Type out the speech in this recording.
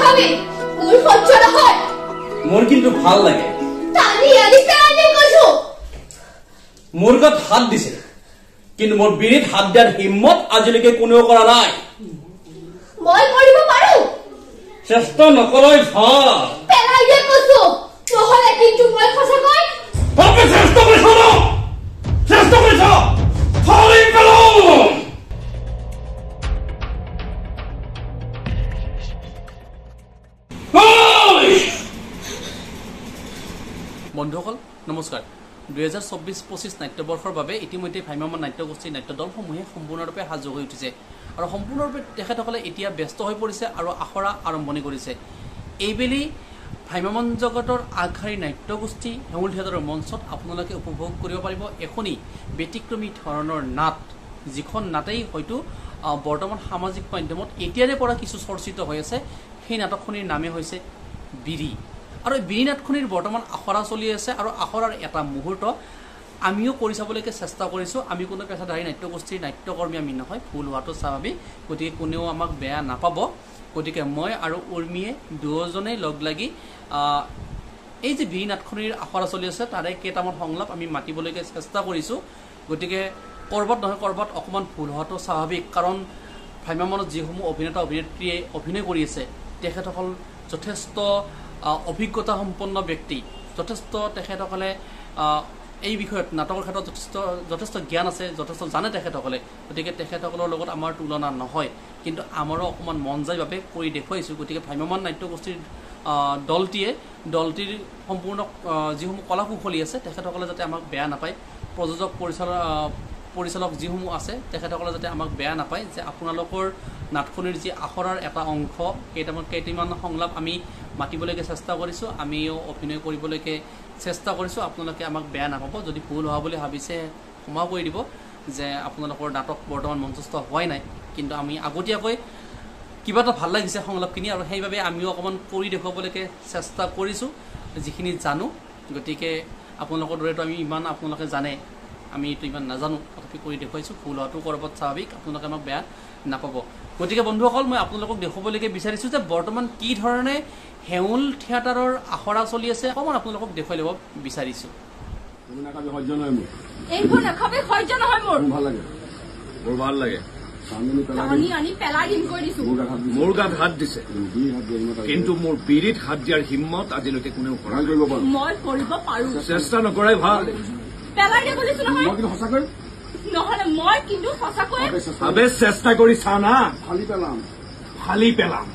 ভাবে মোৰ সহ্য নহয় মোৰ কিন্তু ভাল লাগে টানি আনি পেলাই কৈছো মোৰ গাত হাত দিছে কিন্তু মোৰ বিৰিত হাত দিয়াৰ হিম্মত আজিলৈকে কোনেও কৰা নাই মই কৰিব পাৰো চেষ্টা নকৰাই ভাল পেলাই দিয়া কৈছো নহলে কিন্তু মই সঁচাকৈ বাপে চেষ্টা কৰিছ ন চেষ্টা কৰিছ ফালি পেলাম বন্ধুসকল নমস্কাৰ 2024-25 নাট্যবৰ্ষৰ বাবে ইতিমধ্যে ভ্ৰাম্যমাণ নাট্যগোষ্ঠীৰ নাট্যদলসমূহে সম্পূৰ্ণৰূপে সাজু হৈ উঠিছে আৰু সম্পূৰ্ণৰূপে তেখেতসকলে এতিয়া ব্যস্ত হৈ পৰিছে আৰু আখৰা আৰম্ভণি কৰিছে এইবেলি ভ্ৰাম্যমাণ জগতৰ আগশাৰীৰ নাট্যগোষ্ঠী হেঙুল থিয়েটাৰৰ মঞ্চত আপোনালোকে উপভোগ কৰিব পাৰিব এখনি ব্যতিক্ৰমী ধৰণৰ নাট যিখন নাটেই হয়তো বৰ্তমান সামাজিক মাধ্যমত এতিয়াৰে পৰা কিছু চৰ্চিত হৈ আছে সেই নাটকখনিৰ নামে হৈছে বিৰি আৰু বিৰি নাটখনিৰ বৰ্তমান আখৰা চলি আছে আৰু আখৰাৰ এটা মুহূৰ্ত আমিও কৰি চাবলৈকে চেষ্টা কৰিছোঁ আমি কোনো পেছাদাৰী নাট্যগোষ্ঠীৰ নাট্যকৰ্মী আমি নহয় ভুল হোৱাটো স্বাভাৱিক গতিকে কোনেও আমাক বেয়া নাপাব গতিকে মই আৰু উৰ্মিয়ে দুয়োজনেই লগ লাগি এই যে বিৰি নাটখনিৰ আখৰা চলি আছে তাৰে কেইটামান সংলাপ আমি মাতিবলৈকে চেষ্টা কৰিছোঁ গতিকে কৰবাত নহয় কৰবাত অকণমান ভুল হোৱাটো স্বাভাৱিক কাৰণ ভ্ৰাম্যমাণত যিসমূহ অভিনেতা অভিনেত্ৰীয়ে অভিনয় কৰি আছে তেখেতসকল যথেষ্ট অভিজ্ঞতা সম্পন্ন ব্যক্তি যথেষ্ট তেখেতসকলে এই বিষয়ত নাটকৰ ক্ষেত্ৰত যথেষ্ট জ্ঞান আছে যথেষ্ট জানে তেখেতসকলে গতিকে তেখেতসকলৰ লগত আমাৰ তুলনা নহয় কিন্তু আমাৰো অকণমান মন যায় বাবে কৰি দেখুৱাইছোঁ গতিকে ভ্ৰাম্যমাণ নাট্যগোষ্ঠীৰ দলটিৰ সম্পূৰ্ণ যিসমূহ কলা কুশলী আছে তেখেতসকলে যাতে আমাক বেয়া নাপায় প্ৰযোজক পৰিচালক যিসমূহ আছে তেখেতসকলে যাতে আমাক বেয়া নাপায় যে আপোনালোকৰ নাটখনিৰ যি আখৰাৰ এটা অংশ কেইটামান সংলাপ আমি মাতিবলৈকে চেষ্টা কৰিছোঁ আমিও অভিনয় কৰিবলৈকে চেষ্টা কৰিছোঁ আপোনালোকে আমাক বেয়া নাপাব যদি ভুল হোৱা বুলি ভাবিছে ক্ষমা কৰি দিব যে আপোনালোকৰ নাটক বৰ্তমান মঞ্চস্থ হোৱাই নাই কিন্তু আমি আগতীয়াকৈ কিবা এটা ভাল লাগিছে সংলাপখিনি আৰু সেইবাবে আমিও অকণমান কৰি দেখুৱাবলৈকে চেষ্টা কৰিছোঁ যিখিনি জানো গতিকে আপোনালোকৰ দৰেতো আমি ইমান আপোনালোকে জানে আমি এইটো ইমান নাজানো তথাপি কৰি দেখুৱাইছোঁ ভুল হোৱাটো কৰবাত স্বাভাৱিক আপোনালোকে আমাক বেয়া নাপাব গতিকে বন্ধুসকল মই আপোনালোকক দেখুৱাবলৈকে বিচাৰিছোঁ যে বৰ্তমান কি ধৰণে হেঙুল থিয়েটাৰৰ আখৰা চলি আছে অকণমান আপোনালোকক দেখুৱাই ল'ব বিচাৰিছোঁ ভাল লাগে মোৰ গাত হাত দিছে কিন্তু মোৰ বিৰিত হাত দিয়াৰ হিম্মত আজিলৈকে কোনেও কৰা মই কৰিব পাৰো চেষ্টা নকৰাই ভাল পেলাই দিয়া বুলিছো নহয় সঁচাকৈ নহলে মই কিন্তু সঁচাকৈ আবে চেষ্টা কৰি চা না ফালি পেলাম